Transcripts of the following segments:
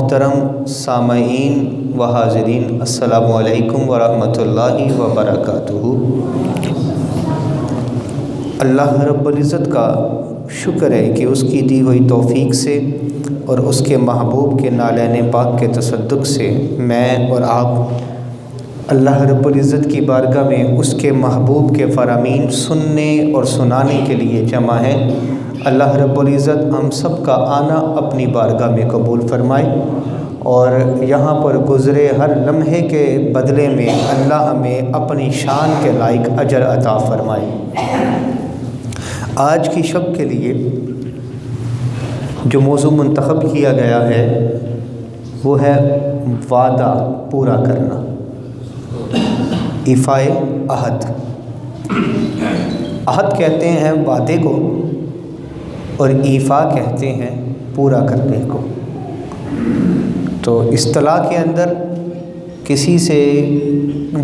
محترم سامعین و حاضرین، السلام علیکم ورحمۃ اللہ وبرکاتہ۔ اللہ رب العزت کا شکر ہے کہ اس کی دی ہوئی توفیق سے اور اس کے محبوب کے نالین پاک کے تصدق سے میں اور آپ اللہ رب العزت کی بارگاہ میں اس کے محبوب کے فرامین سننے اور سنانے کے لیے جمع ہیں۔ اللہ رب العزت ہم سب کا آنا اپنی بارگاہ میں قبول فرمائے اور یہاں پر گزرے ہر لمحے کے بدلے میں اللہ ہمیں اپنی شان کے لائق اجر عطا فرمائے۔ آج کی شب کے لیے جو موضوع منتخب کیا گیا ہے وہ ہے وعدہ پورا کرنا، ایفائے عہد۔ عہد کہتے ہیں وعدے کو اور ایفا کہتے ہیں پورا کرنے کو۔ تو اصطلاح کے اندر کسی سے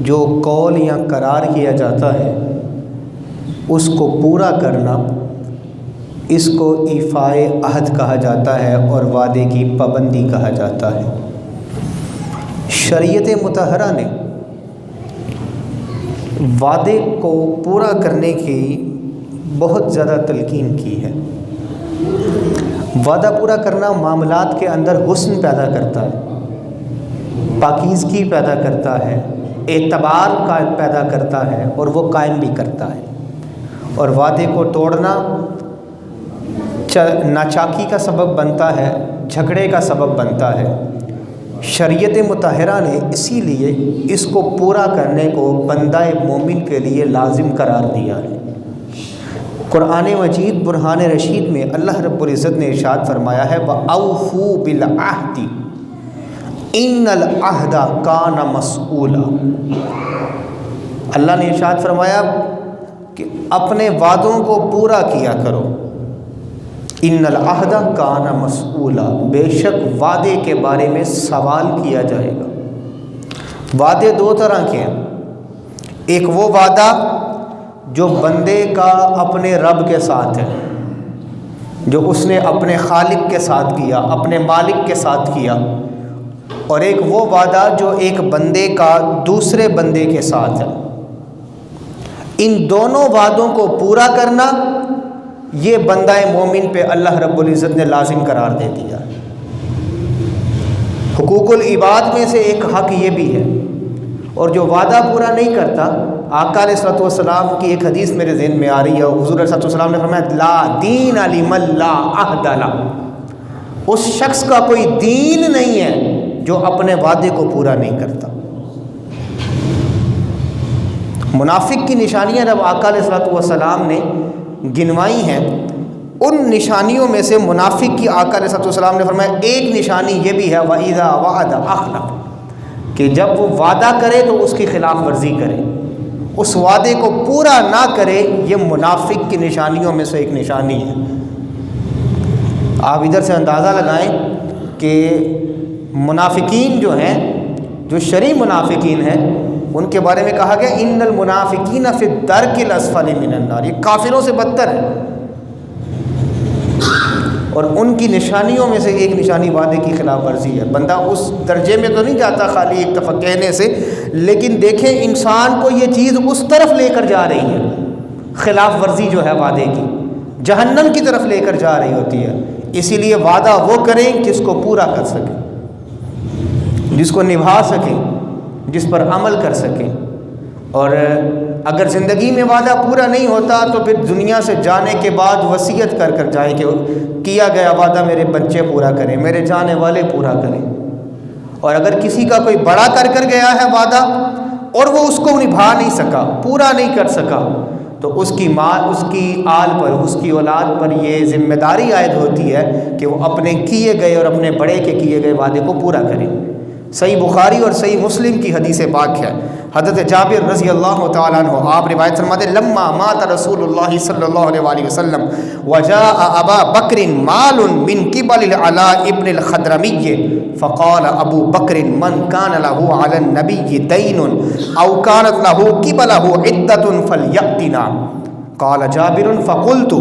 جو قول یا قرار کیا جاتا ہے اس کو پورا کرنا، اس کو ایفائے عہد کہا جاتا ہے اور وعدے کی پابندی کہا جاتا ہے۔ شریعت مطہرہ نے وعدے کو پورا کرنے کی بہت زیادہ تلقین کی ہے۔ وعدہ پورا کرنا معاملات کے اندر حسن پیدا کرتا ہے، پاکیزگی پیدا کرتا ہے، اعتبار پیدا کرتا ہے اور وہ قائم بھی کرتا ہے۔ اور وعدے کو توڑنا ناچاکی کا سبب بنتا ہے، جھگڑے کا سبب بنتا ہے۔ شریعت مطہرہ نے اسی لیے اس کو پورا کرنے کو بندہ مومن کے لیے لازم قرار دیا ہے۔ قرآن مجید برہان رشید میں اللہ رب العزت نے ارشاد فرمایا ہے وَأَوْفُوا بِالْعَهْدِ إِنَّ الْعَهْدَ كَانَ مَسْئُولًا۔ اللہ نے ارشاد فرمایا کہ اپنے وعدوں کو پورا کیا کرو۔ ان العہد کان مسئولا، بے شک وعدے کے بارے میں سوال کیا جائے گا۔ وعدے دو طرح کے ہیں، ایک وہ وعدہ جو بندے کا اپنے رب کے ساتھ ہے، جو اس نے اپنے خالق کے ساتھ کیا، اپنے مالک کے ساتھ کیا، اور ایک وہ وعدہ جو ایک بندے کا دوسرے بندے کے ساتھ ہے۔ ان دونوں وعدوں کو پورا کرنا یہ بندہ مومن پہ اللہ رب العزت نے لازم قرار دے دیا۔ حقوق العباد میں سے ایک حق یہ بھی ہے، اور جو وعدہ پورا نہیں کرتا، آقا علیہ الصلوۃ والسلام کی ایک حدیث میرے ذہن میں آ رہی ہے، حضور علیہ الصلوۃ والسلام نے فرمایا لا دین لمن لا عہد لہ، اس شخص کا کوئی دین نہیں ہے جو اپنے وعدے کو پورا نہیں کرتا۔ منافق کی نشانیاں جب آقا علیہ الصلوۃ والسلام نے گنوائی ہیں، ان نشانیوں میں سے منافق کی آقا علیہ الصلوۃ والسلام نے فرمایا ایک نشانی یہ بھی ہے وَإِذَا وَعَدَ أَخْلَفَ، کہ جب وہ وعدہ کرے تو اس کی خلاف ورزی کرے، اس وعدے کو پورا نہ کرے۔ یہ منافق کی نشانیوں میں سے ایک نشانی ہے۔ آپ ادھر سے اندازہ لگائیں کہ منافقین جو ہیں، جو شرعی منافقین ہیں، ان کے بارے میں کہا گیا ان المنافقین فی الدرک الاسفل من النار، یہ کافروں سے بدتر ہے۔ اور ان کی نشانیوں میں سے ایک نشانی وعدے کی خلاف ورزی ہے۔ بندہ اس درجے میں تو نہیں جاتا خالی ایک دفعہ کہنے سے، لیکن دیکھیں انسان کو یہ چیز اس طرف لے کر جا رہی ہے، خلاف ورزی جو ہے وعدے کی جہنم کی طرف لے کر جا رہی ہوتی ہے۔ اسی لیے وعدہ وہ کریں جس کو پورا کر سکیں، جس کو نبھا سکیں، جس پر عمل کر سکیں۔ اور اگر زندگی میں وعدہ پورا نہیں ہوتا تو پھر دنیا سے جانے کے بعد وصیت کر کر جائیں کہ کیا گیا وعدہ میرے بچے پورا کریں، میرے جانے والے پورا کریں۔ اور اگر کسی کا کوئی بڑا کر کر گیا ہے وعدہ اور وہ اس کو نبھا نہیں سکا، پورا نہیں کر سکا، تو اس کی ماں، اس کی آل پر، اس کی اولاد پر یہ ذمہ داری عائد ہوتی ہے کہ وہ اپنے کیے گئے اور اپنے بڑے کے کیے گئے وعدے کو پورا کریں۔ صحیح بخاری اور صحیح مسلم کی حدیث پاک ہے، حضرت جابر رضی اللہ تعالیٰ عنہ آپ روایت فرماتے ہیں لما مات رسول اللہ صلی اللہ علیہ وآلہ وسلم وجاء ابا بکر مال من قبل العلاء ابن الخضرمی فقال ابو بکر من کان له علی النبی دین او کانت له قبلہ عدۃ فلیأتنا قال جابر فقلت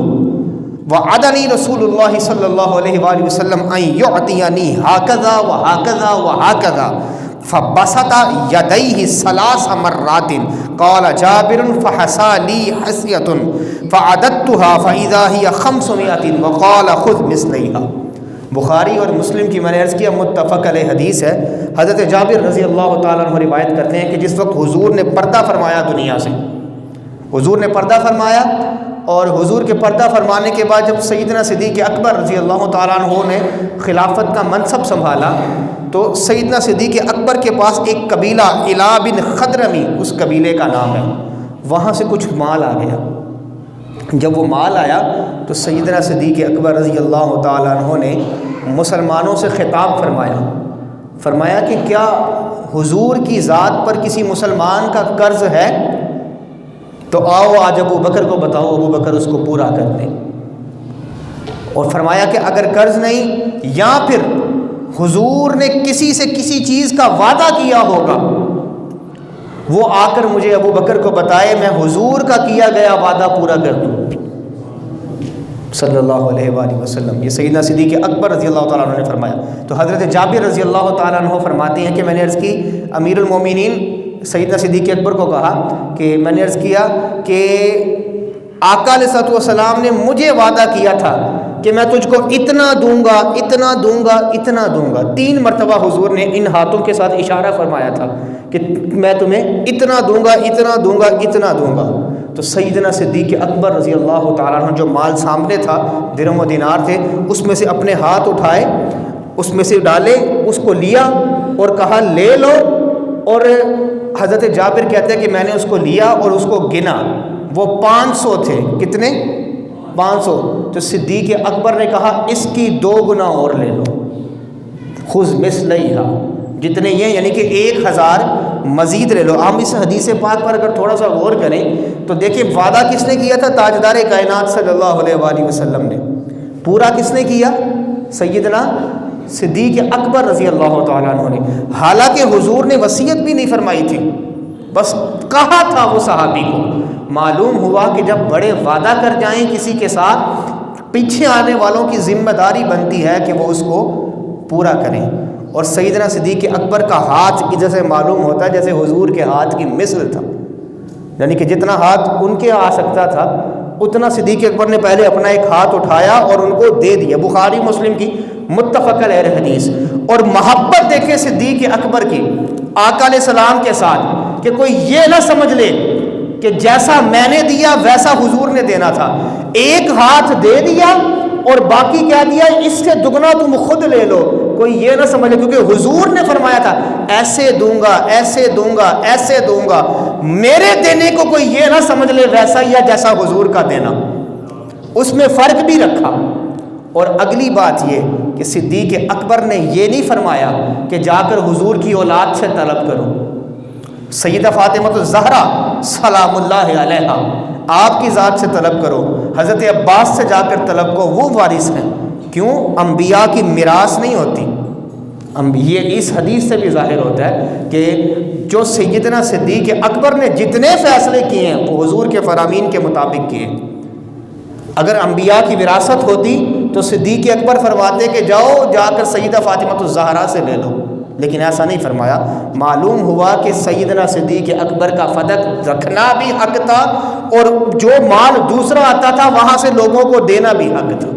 وعدنی رسول اللہ صلی اللہ علیہ وآلہ وسلم ان یعطینی ہاکذا وہاکذا وہاکذا فبسط یدیہ ثلاث مرات قال جابر فحسا لی حسیۃ فعددتها فاذا ہی 500 وقال خذ مثلیہا۔ بخاری اور مسلم کی میں نے عرض کیا متفق علیہ حدیث ہے۔ حضرت جابر رضی اللہ تعالیٰ عنہ روایت کرتے ہیں کہ جس وقت حضور نے پردہ فرمایا دنیا سے، حضور نے پردہ فرمایا، اور حضور کے پردہ فرمانے کے بعد جب سیدنا صدیق اکبر رضی اللہ تعالیٰ عنہ نے خلافت کا منصب سنبھالا تو سیدنا صدیق اکبر کے پاس ایک قبیلہ علا بن خدرمی اس قبیلے کا نام ہے، وہاں سے کچھ مال آ گیا۔ جب وہ مال آیا تو سیدنا صدیق اکبر رضی اللہ تعالیٰ عنہ نے مسلمانوں سے خطاب فرمایا کہ کیا حضور کی ذات پر کسی مسلمان کا قرض ہے؟ تو آؤ آج ابو بکر کو بتاؤ، ابو بکر اس کو پورا کر دیں۔ اور فرمایا کہ اگر قرض نہیں یا پھر حضور نے کسی سے کسی چیز کا وعدہ کیا ہوگا وہ آ کر مجھے ابو بکر کو بتائے، میں حضور کا کیا گیا وعدہ پورا کر دوں صلی اللہ علیہ وآلہ وسلم۔ یہ سیدنا صدیق اکبر رضی اللہ تعالیٰ عنہ نے فرمایا۔ تو حضرت جابر رضی اللہ تعالیٰ عنہ فرماتے ہیں کہ میں نے عرض کی امیر المومنین سیدنا صدیق اکبر کو کہا کہ میں نے عرض کیا کہ آقا علیہ الصلوۃ والسلام نے مجھے وعدہ کیا تھا کہ میں تجھ کو اتنا دوں گا، اتنا دوں گا، اتنا دوں گا۔ 3 مرتبہ حضور نے ان ہاتھوں کے ساتھ اشارہ فرمایا تھا کہ میں تمہیں اتنا دوں گا، اتنا دوں گا، اتنا دوں گا۔ تو سیدنا صدیق اکبر رضی اللہ تعالیٰ عنہ جو مال سامنے تھا، درہم و دینار تھے، اس میں سے اپنے ہاتھ اٹھائے، اس میں سے ڈالے، اس کو لیا اور کہا لے لو۔ اور حضرت جابر کہتے ہیں کہ میں نے اس کو لیا اور اس کو گنا، وہ 500 تھے۔ کتنے؟ 500۔ تو صدیق اکبر نے کہا اس کی 2 گنا اور لے لو، خذ مثلیہا، جتنے یہ یعنی کہ 1000 مزید لے لو۔ ہم اس حدیث پاک پر اگر تھوڑا سا غور کریں تو دیکھیں وعدہ کس نے کیا تھا؟ تاجدار کائنات صلی اللہ علیہ وآلہ وسلم نے۔ پورا کس نے کیا؟ سیدنا صدیق اکبر رضی اللہ تعالیٰ عنہ نے۔ حالانکہ حضور نے وصیت بھی نہیں فرمائی تھی، بس کہا تھا وہ صحابی کو۔ معلوم ہوا کہ جب بڑے وعدہ کر جائیں کسی کے ساتھ، پیچھے آنے والوں کی ذمہ داری بنتی ہے کہ وہ اس کو پورا کریں۔ اور سیدنا صدیق اکبر کا ہاتھ ادھر سے معلوم ہوتا ہے جیسے حضور کے ہاتھ کی مثل تھا، یعنی کہ جتنا ہاتھ ان کے آ سکتا تھا اتنا صدیق اکبر نے پہلے اپنا ایک ہاتھ اٹھایا اور ان کو دے دیا۔ بخاری مسلم کی متفق علیہ حدیث۔ اور محبت دیکھیں صدیق اکبر کی آقا علیہ السلام کے ساتھ کہ کوئی یہ نہ سمجھ لے کہ جیسا میں نے دیا ویسا حضور نے دینا تھا۔ ایک ہاتھ دے دیا اور باقی کیا دیا؟ اس سے دگنا تم خود لے لو۔ کوئی یہ نہ سمجھے، کیونکہ حضور نے فرمایا تھا ایسے دوں گا، ایسے دوں گا، ایسے دوں گا۔ میرے دینے کو کوئی یہ نہ سمجھ لے ویسا یا جیسا حضور کا دینا، اس میں فرق بھی رکھا۔ اور اگلی بات یہ کہ صدیق اکبر نے یہ نہیں فرمایا کہ جا کر حضور کی اولاد سے طلب کرو۔ سیدہ فاطمہ الزہرا سلام اللہ علیہا آپ کی ذات سے طلب کرو، حضرت عباس سے جا کر طلب کو، وہ وارث ہیں۔ کیوں؟ انبیاء کی میراث نہیں ہوتی۔ یہ اس حدیث سے بھی ظاہر ہوتا ہے کہ جو سیدنا صدیق اکبر نے جتنے فیصلے کیے ہیں وہ حضور کے فرامین کے مطابق کیے۔ اگر انبیاء کی وراثت ہوتی تو صدیق اکبر فرماتے کہ جاؤ جا کر سیدہ فاطمہ الزہرا سے لے لو، لیکن ایسا نہیں فرمایا۔ معلوم ہوا کہ سیدنا صدیق اکبر کا فدق رکھنا بھی حق تھا اور جو مال دوسرا آتا تھا وہاں سے لوگوں کو دینا بھی حق تھا۔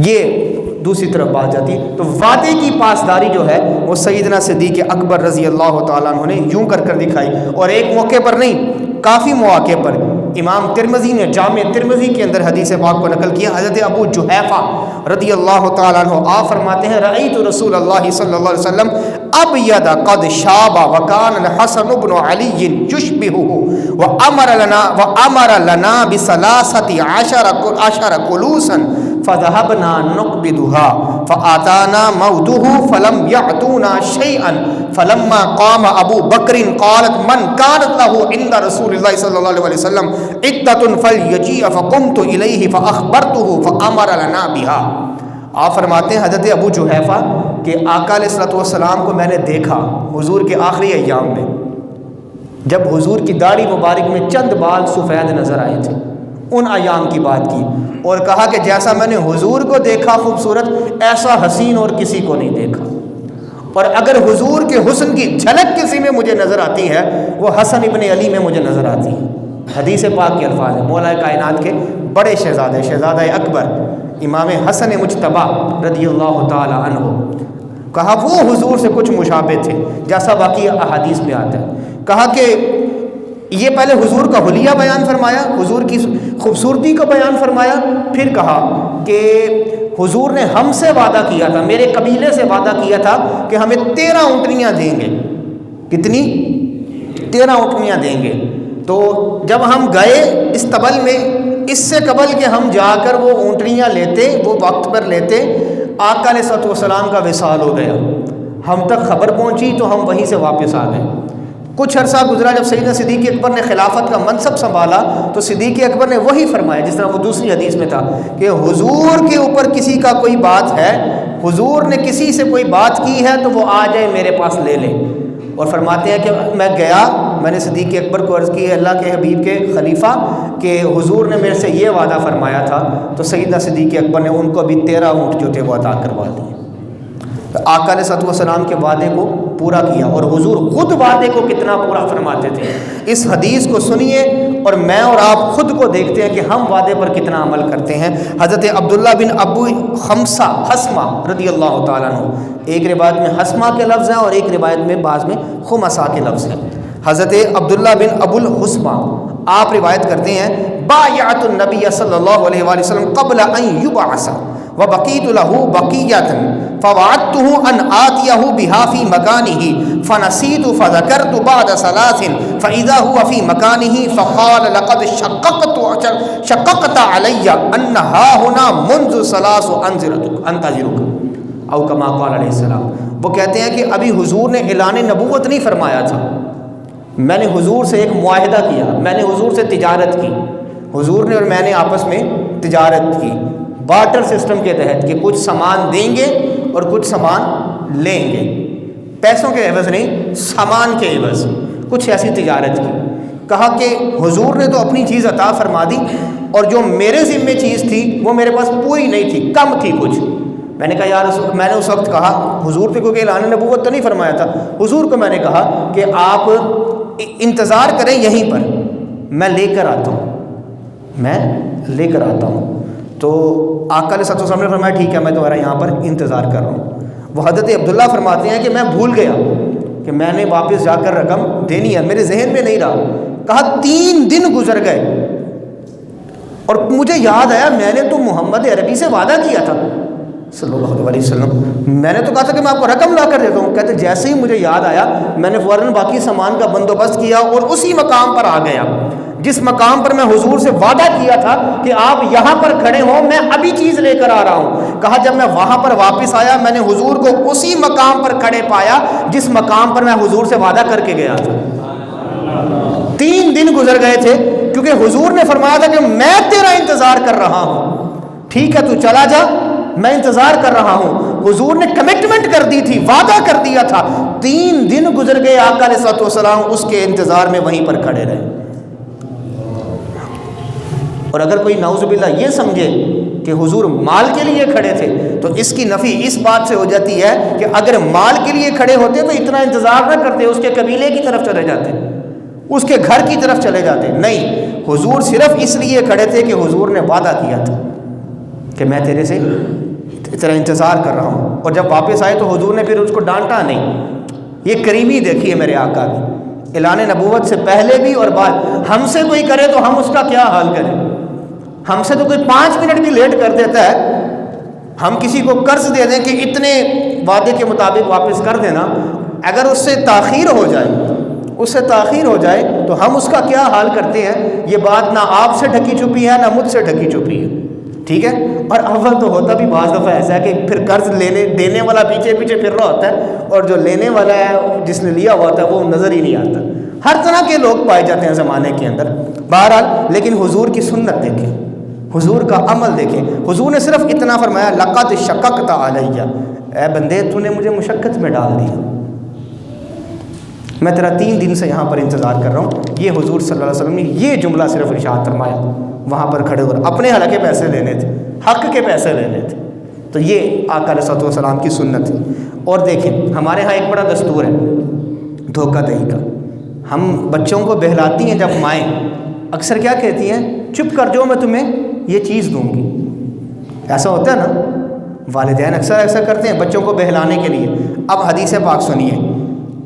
یہ دوسری طرف بات جاتی۔ تو وعدے کی پاسداری جو ہے وہ سیدنا صدیق اکبر رضی اللہ تعالیٰ عنہ نے یوں کر دکھائی، اور ایک موقع پر نہیں، کافی مواقع پر۔ امام ترمذی نے جامع ترمذی کے اندر حدیث پاک کو نقل کیا۔ حضرت ابو جحیفہ رضی اللہ تعالیٰ عنہ آپ فرماتے ہیں رأیت رسول اللہ صلی اللہ علیہ وسلم ابید قد شاب وکان الحسن بن علی یشبہہ وامر لنا بثلاثۃ عشر کلوسا فذهبنا نقبضها فآتانا موته فلم يعطونا شيئا فلما قام ابو بکر قالت من كانت له عند رسول الله صلى الله عليه وسلم عدة فليجيء فقمت إليه فأخبرته فأمر لنا بها۔ آپ فرماتے ہیں حضرت ابو جحیفہ کہ آقا علیہ الصلوۃ والسلام کو میں نے دیکھا حضور کے آخری ایام میں، جب حضور کی داڑھی مبارک میں چند بال سفید نظر آئے تھے، ان ایام کی بات کی اور کہا کہ جیسا میں نے حضور کو دیکھا خوبصورت، ایسا حسین اور کسی کو نہیں دیکھا، اور اگر حضور کے حسن کی جھلک کسی میں مجھے نظر آتی ہے وہ حسن ابن علی میں مجھے نظر آتی ہے۔ حدیث پاک کے الفاظ ہیں، مولا کائنات کے بڑے شہزادے، شہزادہ اکبر امام حسن مجتبی رضی اللہ تعالی عنہ، کہا وہ حضور سے کچھ مشابہ تھے جیسا باقی احادیث میں آتا ہے۔ کہا کہ یہ پہلے حضور کا حلیہ بیان فرمایا، حضور کی خوبصورتی کو بیان فرمایا، پھر کہا کہ حضور نے ہم سے وعدہ کیا تھا، میرے قبیلے سے وعدہ کیا تھا کہ ہمیں 13 اونٹنیاں دیں گے۔ کتنی؟ 13 اونٹنیاں دیں گے۔ تو جب ہم گئے اس طبل میں، اس سے قبل کہ ہم جا کر وہ اونٹنیاں لیتے، وہ وقت پر لیتے، آقا علیہ الصلوۃ والسلام کا وصال ہو گیا، ہم تک خبر پہنچی تو ہم وہیں سے واپس آ گئے۔ کچھ عرصہ گزرا، جب سیدنا صدیق اکبر نے خلافت کا منصب سنبھالا تو صدیق اکبر نے وہی فرمایا جس طرح وہ دوسری حدیث میں تھا کہ حضور کے اوپر کسی کا کوئی بات ہے، حضور نے کسی سے کوئی بات کی ہے تو وہ آ جائے میرے پاس لے لے۔ اور فرماتے ہیں کہ میں گیا، میں نے صدیق اکبر کو عرض کی ہے اللہ کے حبیب کے خلیفہ کہ حضور نے میرے سے یہ وعدہ فرمایا تھا، تو سیدنا صدیق اکبر نے ان کو بھی 13 اونٹ جو تھے وہ عطا کروا دیے۔ تو آقا علیہ الصلوۃ والسلام کے وعدے کو پورا کیا، اور حضور خود وعدے کو کتنا پورا فرماتے تھے۔ اس حدیث کو سنیے اور میں اور آپ خود کو دیکھتے ہیں کہ ہم وعدے پر کتنا عمل کرتے ہیں۔ حضرت عبداللہ بن ابو حسمہ رضی اللہ تعالیٰ عنہ، ایک روایت میں حسمہ کے لفظ ہیں اور ایک روایت میں بعض میں خمسہ کے لفظ ہیں۔ حضرت عبداللہ بن ابو الحسمہ آپ روایت کرتے ہیں بایعت النبی صلی اللہ علیہ وآلہ وسلم قبل ان یبعث وبقیت له بقیۃ فوعدته ان آتیہ بها فی مکانہ فنسیت فذکرت بعد ثلاث فاذا هو فی مکانہ فقال لقد شققت علی انہا ہنا منذ ثلاث انتظرک او کما قال علیہ السلام۔ وہ کہتے ہیں کہ ابھی حضور نے اعلان نبوت نہیں فرمایا تھا، میں نے حضور سے ایک معاہدہ کیا، میں نے حضور سے تجارت کی، حضور نے اور میں نے آپس میں تجارت کی بارٹر سسٹم کے تحت کہ کچھ سامان دیں گے اور کچھ سامان لیں گے، پیسوں کے عوض نہیں، سامان کے عوض، کچھ ایسی تجارت کی۔ کہا کہ حضور نے تو اپنی چیز عطا فرما دی اور جو میرے ذمے چیز تھی وہ میرے پاس پوری نہیں تھی، کم تھی کچھ۔ میں نے کہا یا رسول، میں نے اس وقت کہا حضور پہ کیونکہ اعلان نبوت تو نہیں فرمایا تھا، حضور کو میں نے کہا کہ آپ انتظار کریں یہیں پر، میں لے کر آتا ہوں، میں لے کر آتا ہوں۔ تو آقا علیہ الصلوۃ والسلام نے فرمایا ٹھیک ہے میں تمہارا یہاں پر انتظار کر رہا ہوں۔ وہ حضرت عبداللہ فرماتے ہیں کہ میں بھول گیا کہ میں نے واپس جا کر رقم دینی ہے، میرے ذہن میں نہیں رہا۔ کہا 3 دن گزر گئے اور مجھے یاد آیا میں نے تو محمد عربی سے وعدہ کیا تھا صلی اللہ علیہ وسلم، میں نے تو کہا تھا کہ میں آپ کو رقم لا کر دیتا ہوں۔ کہتے جیسے ہی مجھے یاد آیا میں نے فوراً باقی سامان کا بندوبست کیا اور اسی مقام پر آ گیا جس مقام پر میں حضور سے وعدہ کیا تھا کہ آپ یہاں پر کھڑے ہوں، میں ابھی چیز لے کر آ رہا ہوں۔ کہا جب میں وہاں پر واپس آیا میں نے حضور کو اسی مقام پر کھڑے پایا جس مقام پر میں حضور سے وعدہ کر کے گیا تھا۔ 3 دن گزر گئے تھے کیونکہ حضور نے فرمایا تھا کہ میں تیرا انتظار کر رہا ہوں، ٹھیک ہے تو چلا جا، میں انتظار کر رہا ہوں۔ حضور نے کمٹمنٹ کر دی تھی، وعدہ کر دیا تھا۔ 3 دن گزر گئے، آقا علیہ الصلوۃ والسلام اس کے انتظار میں وہیں پر کھڑے رہے۔ اور اگر کوئی نعوذ باللہ یہ سمجھے کہ حضور مال کے لیے کھڑے تھے تو اس کی نفی اس بات سے ہو جاتی ہے کہ اگر مال کے لیے کھڑے ہوتے تو اتنا انتظار نہ کرتے، اس کے قبیلے کی طرف چلے جاتے، اس کے گھر کی طرف چلے جاتے۔ نہیں، حضور صرف اس لیے کھڑے تھے کہ حضور نے وعدہ کیا تھا کہ میں تیرے سے اتنا انتظار کر رہا ہوں، اور جب واپس آئے تو حضور نے پھر اس کو ڈانٹا نہیں۔ یہ کریمی دیکھیے میرے آقا کی، اعلان نبوت سے پہلے بھی اور بعد۔ ہم سے کوئی کرے تو ہم اس کا کیا حال کریں؟ ہم سے تو کوئی 5 منٹ بھی لیٹ کر دیتا ہے، ہم کسی کو قرض دے دیں کہ اتنے وعدے کے مطابق واپس کر دینا، اگر اس سے تاخیر ہو جائے تو ہم اس کا کیا حال کرتے ہیں؟ یہ بات نہ آپ سے ڈھکی چھپی ہے نہ مجھ سے ڈھکی چھپی ہے، ٹھیک ہے۔ اور اول تو ہوتا بھی بعض دفعہ ایسا ہے کہ پھر قرض دینے والا پیچھے پیچھے پھر رہا ہوتا ہے اور جو لینے والا ہے جس نے لیا ہوا ہوتا ہے وہ نظر ہی نہیں آتا۔ ہر طرح کے لوگ پائے جاتے ہیں زمانے کے اندر، بہرحال۔ لیکن حضور کی سنت دیکھیں، حضور کا عمل دیکھیں۔ حضور نے صرف اتنا فرمایا لقد شققت علیہ، اے بندے تو نے مجھے مشقت میں ڈال دیا، میں تیرا 3 دن سے یہاں پر انتظار کر رہا ہوں۔ یہ حضور صلی اللہ علیہ وسلم نے یہ جملہ صرف ارشاد فرمایا، وہاں پر کھڑے ہو کر اپنے حق کے پیسے لینے تھے، حق کے پیسے لینے تھے۔ تو یہ آقا علیہ الصلوۃ والسلام کی سنت ہے۔ اور دیکھیں ہمارے ہاں ایک بڑا دستور ہے دھوکہ دہی کا۔ ہم بچوں کو بہلاتی ہیں جب مائیں اکثر کیا کہتی ہیں، چپ کر جاؤ میں تمہیں یہ چیز دوں گی۔ ایسا ہوتا ہے نا، والدین اکثر ایسا کرتے ہیں بچوں کو بہلانے کے لیے۔ اب حدیث پاک سنیے،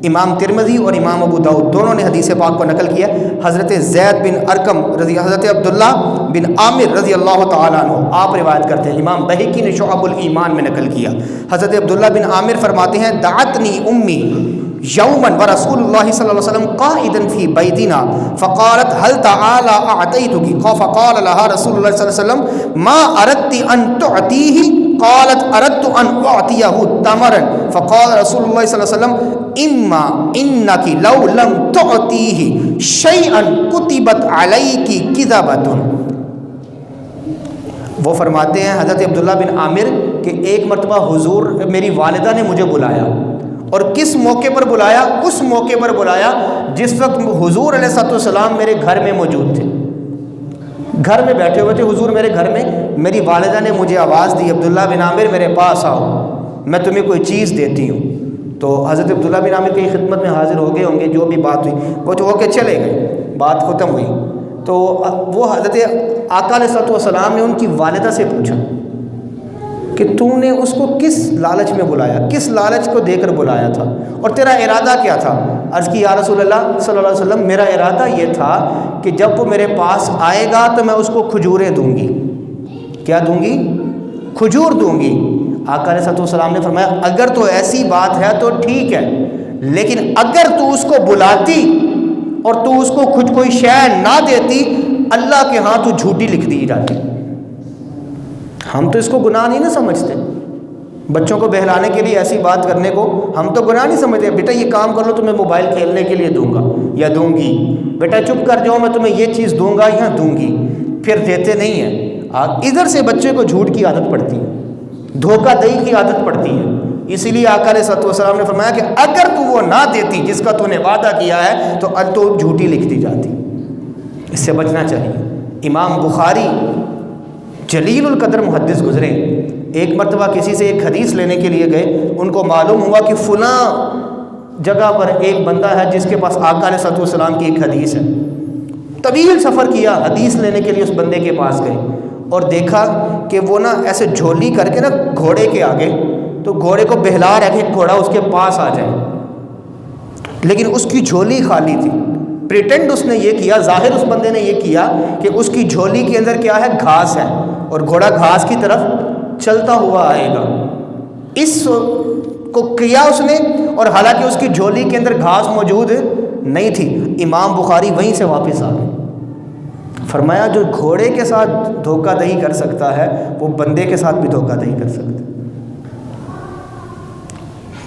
امام ترمذی اور امام ابو داؤد دونوں نے حدیث پاک کو نقل کیا۔ حضرت زید بن ارقم حضرت عبداللہ بن عامر رضی اللہ تعالیٰ عنہ آپ روایت کرتے ہیں، امام بہقی نے شعب الایمان میں نقل کیا۔ حضرت عبداللہ بن عامر فرماتے ہیں، دعتنی امی یوما ورسول اللہ صلی اللہ علیہ وسلم قائدا فی بیتنا فقالت هل تعالی اعطیتک فقال لها رسول اللہ صلی اللہ علیہ وسلم ما اردت ان تعطیہ قالت اردت ان اعطیہ تمرا فقال رسول اللہ صلی اللہ علیہ وسلم اما انک لو لم تعطیہ شیئا کتبت علیک کذبۃ۔ وہ فرماتے ہیں حضرت عبداللہ بن عامر کہ ایک مرتبہ حضور میری والدہ نے مجھے بلایا، اور کس موقع پر بلایا؟ اس موقع پر بلایا جس وقت حضور علیہ الصلوۃ والسلام میرے گھر میں موجود تھے، گھر میں بیٹھے ہوئے تھے حضور میرے گھر میں۔ میری والدہ نے مجھے آواز دی، عبداللہ بن عامر میرے پاس آؤ، میں تمہیں کوئی چیز دیتی ہوں۔ تو حضرت عبداللہ بن عامر کی خدمت میں حاضر ہو گئے ہوں گے، جو بھی بات ہوئی وہ تو ہو کے چلے گئے، بات ختم ہوئی۔ تو وہ حضرت آقا علیہ الصلوۃ والسلام نے ان کی والدہ سے پوچھا کہ تو نے اس کو کس لالچ میں بلایا، کس لالچ کو دے کر بلایا تھا، اور تیرا ارادہ کیا تھا؟ عرض کی یا رسول اللہ صلی اللہ علیہ وسلم میرا ارادہ یہ تھا کہ جب وہ میرے پاس آئے گا تو میں اس کو کھجوریں دوں گی۔ کیا دوں گی؟ کھجور دوں گی۔ آقا علیہ السلام نے فرمایا اگر تو ایسی بات ہے تو ٹھیک ہے، لیکن اگر تو اس کو بلاتی اور تو اس کو خود کوئی شے نہ دیتی، اللہ کے ہاں تو جھوٹی لکھ دی جاتی۔ ہم تو اس کو گناہ نہیں سمجھتے، بچوں کو بہلانے کے لیے ایسی بات کرنے کو ہم تو گناہ نہیں سمجھتے۔ بیٹا یہ کام کر لو تو میں موبائل کھیلنے کے لیے دوں گا یا دوں گی، بیٹا چپ کر جاؤ میں تمہیں یہ چیز دوں گا یا دوں گی، پھر دیتے نہیں ہیں۔ ادھر سے بچے کو جھوٹ کی عادت پڑتی ہے، دھوکہ دہی کی عادت پڑتی ہے۔ اسی لیے آقا علیہ الصلوۃ والسلام نے فرمایا کہ اگر تو وہ نہ دیتی جس کا تو نے وعدہ کیا ہے تو جھوٹی لکھ دی جاتی۔ اس سے بچنا چاہیے۔ امام بخاری جلیل القدر محدث گزرے، ایک مرتبہ کسی سے ایک حدیث لینے کے لیے گئے، ان کو معلوم ہوا کہ فلاں جگہ پر ایک بندہ ہے جس کے پاس آقا علیہ الصلوۃ والسلام کی ایک حدیث ہے۔ طویل سفر کیا، حدیث لینے کے لیے اس بندے کے پاس گئے اور دیکھا کہ وہ نا ایسے جھولی کر کے نا گھوڑے کے آگے، تو گھوڑے کو بہلا رہا کہ گھوڑا اس کے پاس آ جائے، لیکن اس کی جھولی خالی تھی۔ پریٹینڈ اس نے یہ کیا، ظاہر اس بندے نے یہ کیا کہ اس کی جھولی کے اندر کیا ہے؟ گھاس ہے، اور گھوڑا گھاس کی طرف چلتا ہوا آئے گا۔ اس کو کیا اس نے، اور حالانکہ اس کی جھولی کے اندر گھاس موجود نہیں تھی۔ امام بخاری وہیں سے واپس آ گئے، فرمایا جو گھوڑے کے ساتھ دھوکہ دہی کر سکتا ہے وہ بندے کے ساتھ بھی دھوکہ دہی کر سکتا ہے۔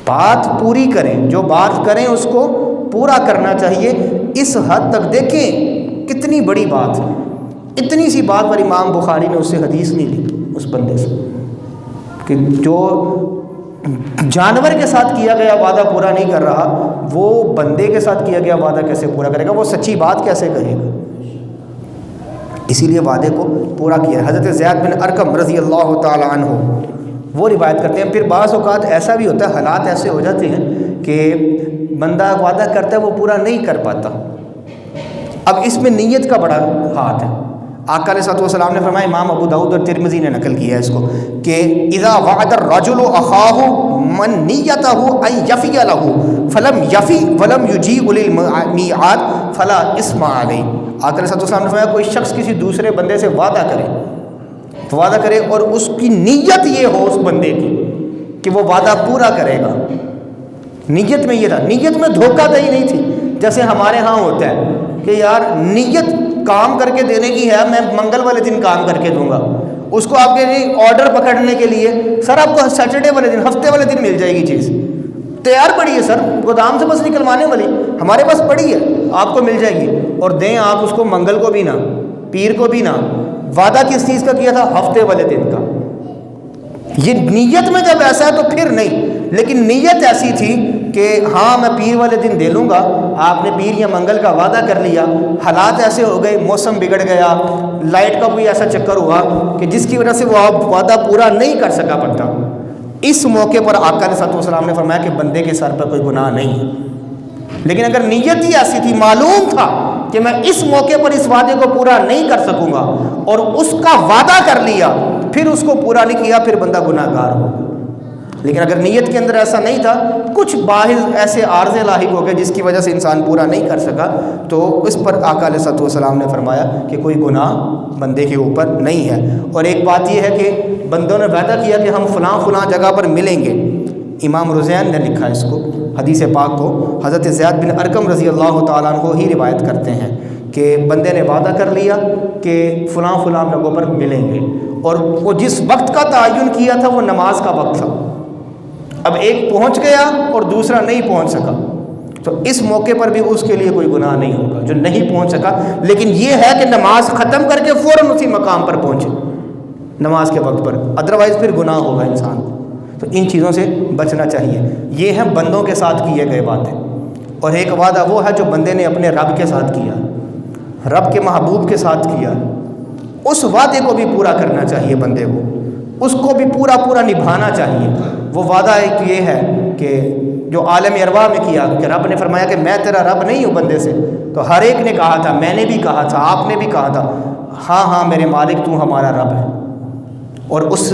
بات پوری کریں، جو بات کریں اس کو پورا کرنا چاہیے۔ اس حد تک دیکھیں کتنی بڑی بات ہے، اتنی سی بات پر امام بخاری نے اس سے حدیث نہیں لی، اس بندے سے، کہ جو جانور کے ساتھ کیا گیا وعدہ پورا نہیں کر رہا، وہ بندے کے ساتھ کیا گیا وعدہ کیسے پورا کرے گا؟ وہ سچی بات کیسے کہے گا؟ اسی لیے وعدے کو پورا کیا۔ حضرت زید بن ارقم رضی اللہ تعالی عنہ وہ روایت کرتے ہیں، پھر بعض اوقات ایسا بھی ہوتا ہے، حالات ایسے ہو جاتے ہیں کہ بندہ وعدہ کرتا ہے وہ پورا نہیں کر پاتا۔ اب اس میں نیت کا بڑا ہاتھ ہے۔ آقا علیہ الصلوۃ والسلام نے فرمایا، امام ابو داؤد اور ترمذی نے نقل کیا ہے اس کو، کہ اذا وعد الرجل اخاه من نیته ان یفی له فلم یفی ولم یجیب للمیعاد فلا اثم علیہ۔ آقا علیہ الصلوۃ والسلام نے فرمایا کوئی شخص کسی دوسرے بندے سے وعدہ کرے اور اس کی نیت یہ ہو اس بندے کی کہ وہ وعدہ پورا کرے گا، نیت میں یہ تھا، نیت میں دھوکہ دہی نہیں تھی۔ جیسے ہمارے ہاں ہوتا ہے کہ یار نیت کام کر کے دینے کی ہے، میں منگل والے دن کام کر کے دوں گا، اس کو آپ کے آرڈر پکڑنے کے لیے سر آپ کو سیٹرڈے والے دن، ہفتے والے دن مل جائے گی چیز، تیار پڑی ہے سر، گودام سے بس نکلوانے والی ہمارے پاس پڑی ہے، آپ کو مل جائے گی، اور دیں آپ اس کو منگل کو بھی نہ، پیر کو بھی نہ۔ وعدہ کس چیز کا کیا تھا؟ ہفتے والے دن کا۔ یہ نیت میں جب ایسا ہے تو پھر نہیں، لیکن نیت ایسی تھی کہ ہاں میں پیر والے دن دے لوں گا، آپ نے پیر یا منگل کا وعدہ کر لیا، حالات ایسے ہو گئے، موسم بگڑ گیا، لائٹ کا کوئی ایسا چکر ہوا کہ جس کی وجہ سے وہ وعدہ پورا نہیں کر سکا بندہ، اس موقع پر آقا علیہ السلام نے فرمایا کہ بندے کے سر پر کوئی گناہ نہیں ہے۔ لیکن اگر نیت ہی ایسی تھی، معلوم تھا کہ میں اس موقع پر اس وعدے کو پورا نہیں کر سکوں گا، اور اس کا وعدہ کر لیا پھر اس کو پورا نہیں کیا، پھر بندہ گناہ گار ہو۔ لیکن اگر نیت کے اندر ایسا نہیں تھا، کچھ باہر ایسے عارضے لاحق ہو گئے جس کی وجہ سے انسان پورا نہیں کر سکا، تو اس پر آقا علیہ السلام نے فرمایا کہ کوئی گناہ بندے کے اوپر نہیں ہے۔ اور ایک بات یہ ہے کہ بندوں نے وعدہ کیا کہ ہم فلاں فلاں جگہ پر ملیں گے، امام رزین نے لکھا اس کو، حدیث پاک کو حضرت زید بن ارقم رضی اللہ تعالیٰ عنہ ہی روایت کرتے ہیں کہ بندے نے وعدہ کر لیا کہ فلاں فلاں جگہوں پر ملیں گے، اور وہ جس وقت کا تعین کیا تھا وہ نماز کا وقت تھا، اب ایک پہنچ گیا اور دوسرا نہیں پہنچ سکا، تو اس موقع پر بھی اس کے لیے کوئی گناہ نہیں ہوگا جو نہیں پہنچ سکا، لیکن یہ ہے کہ نماز ختم کر کے فوراً اسی مقام پر پہنچے نماز کے وقت پر، ادروائز پھر گناہ ہوگا انسان کو۔ تو ان چیزوں سے بچنا چاہیے۔ یہ ہیں بندوں کے ساتھ کیے گئے وعدے، اور ایک وعدہ وہ ہے جو بندے نے اپنے رب کے ساتھ کیا، رب کے محبوب کے ساتھ کیا، اس وعدے کو بھی پورا کرنا چاہیے بندے کو، اس کو بھی پورا پورا نبھانا چاہیے۔ وہ وعدہ ایک یہ ہے کہ جو عالم ارواح میں کیا کہ رب نے فرمایا کہ میں تیرا رب نہیں ہوں بندے سے، تو ہر ایک نے کہا تھا، میں نے بھی کہا تھا، آپ نے بھی کہا تھا، ہاں ہاں میرے مالک تو ہمارا رب ہے، اور اس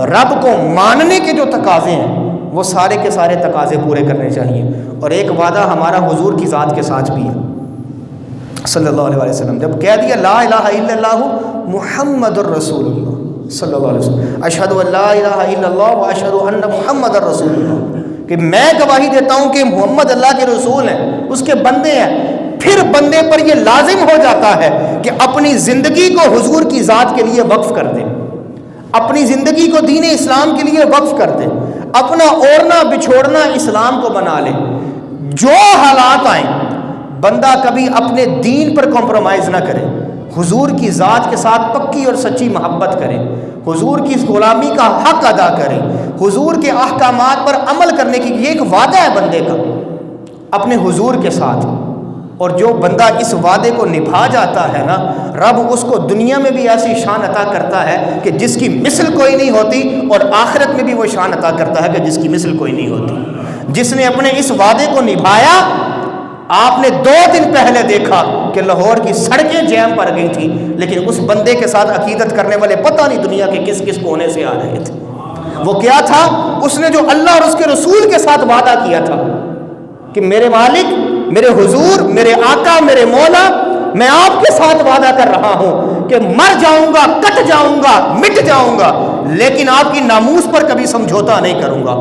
رب کو ماننے کے جو تقاضے ہیں وہ سارے کے سارے تقاضے پورے کرنے چاہیے۔ اور ایک وعدہ ہمارا حضور کی ذات کے ساتھ بھی ہے صلی اللہ علیہ وسلم، جب کہہ دیا لا الہ الا اللہ محمد الرسول اللہ صلی اللہ علیہ وسلم، اشہد ان لا الہ الا اللہ و اشہد ان محمد الرسول اللہ، کہ میں گواہی دیتا ہوں کہ محمد اللہ کے رسول ہیں، اس کے بندے ہیں، پھر بندے پر یہ لازم ہو جاتا ہے کہ اپنی زندگی کو حضور کی ذات کے لیے وقف کر دے، اپنی زندگی کو دین اسلام کے لیے وقف کر دے، اپنا اوڑھنا بچھوڑنا اسلام کو بنا لے، جو حالات آئیں بندہ کبھی اپنے دین پر کمپرومائز نہ کرے، حضور کی ذات کے ساتھ پکی اور سچی محبت کرے، حضور کی غلامی کا حق ادا کرے، حضور کے احکامات پر عمل کرنے کی، یہ ایک وعدہ ہے بندے کا اپنے حضور کے ساتھ، اور جو بندہ اس وعدے کو نبھا جاتا ہے نا، رب اس کو دنیا میں بھی ایسی شان عطا کرتا ہے کہ جس کی مثل کوئی نہیں ہوتی، اور آخرت میں بھی وہ شان عطا کرتا ہے کہ جس کی مثل کوئی نہیں ہوتی۔ جس نے اپنے اس وعدے کو نبھایا، آپ نے 2 دن پہلے دیکھا کہ لاہور کی سڑکیں جیم پڑ گئی تھیں، لیکن اس بندے کے ساتھ عقیدت کرنے والے پتہ نہیں دنیا کے کس کس کونے سے آ رہے تھے۔ وہ کیا تھا؟ اس نے جو اللہ اور اس کے رسول کے ساتھ وعدہ کیا تھا کہ میرے مالک، میرے حضور، میرے آقا، میرے مولا، میں آپ کے ساتھ وعدہ کر رہا ہوں کہ مر جاؤں گا، کٹ جاؤں گا، مٹ جاؤں گا، لیکن آپ کی ناموس پر کبھی سمجھوتا نہیں کروں گا،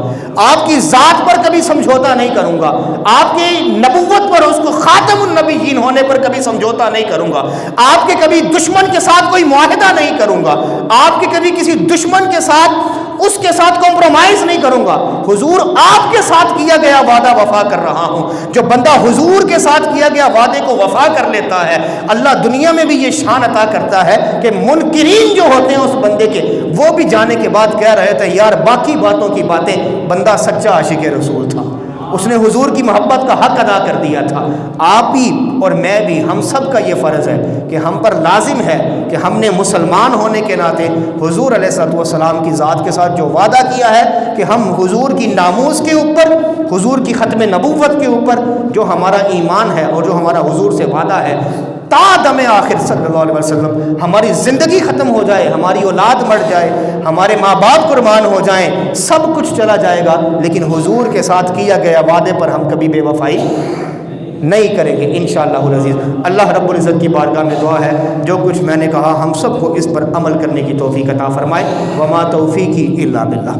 آپ کی ذات پر کبھی سمجھوتا نہیں کروں گا، آپ کی نبوت پر، اس کو خاتم النبیین ہونے پر کبھی سمجھوتا نہیں کروں گا، آپ کے کبھی دشمن کے ساتھ کوئی معاہدہ نہیں کروں گا، آپ کے کبھی کسی دشمن کے ساتھ اس کے ساتھ کمپرومائز نہیں کروں گا، حضور آپ کے ساتھ کیا گیا وعدہ وفا کر رہا ہوں۔ جو بندہ حضور کے ساتھ کیا گیا وعدے کو وفا کر لیتا ہے، اللہ دنیا میں بھی یہ شان عطا کرتا ہے کہ منکرین جو ہوتے ہیں اس بندے کے، وہ بھی جانے کے بعد کہہ رہے تھے یار باقی باتوں کی باتیں، بندہ سچا عاشق رسول تھا، اس نے حضور کی محبت کا حق ادا کر دیا تھا۔ آپ بھی اور میں بھی، ہم سب کا یہ فرض ہے کہ ہم پر لازم ہے کہ ہم نے مسلمان ہونے کے ناطے حضور علیہ السلام کی ذات کے ساتھ جو وعدہ کیا ہے کہ ہم حضور کی ناموس کے اوپر، حضور کی ختم نبوت کے اوپر جو ہمارا ایمان ہے اور جو ہمارا حضور سے وعدہ ہے، تا دم آخر صلی اللہ علیہ وسلم، ہماری زندگی ختم ہو جائے، ہماری اولاد مر جائے، ہمارے ماں باپ قربان ہو جائیں، سب کچھ چلا جائے گا، لیکن حضور کے ساتھ کیا گیا وعدے پر ہم کبھی بے وفائی نہیں کریں گے انشاءاللہ العزیز۔ اللہ رب العزت کی بارگاہ میں دعا ہے جو کچھ میں نے کہا ہم سب کو اس پر عمل کرنے کی توفیق عطا فرمائے۔ وما توفیقی الا باللہ۔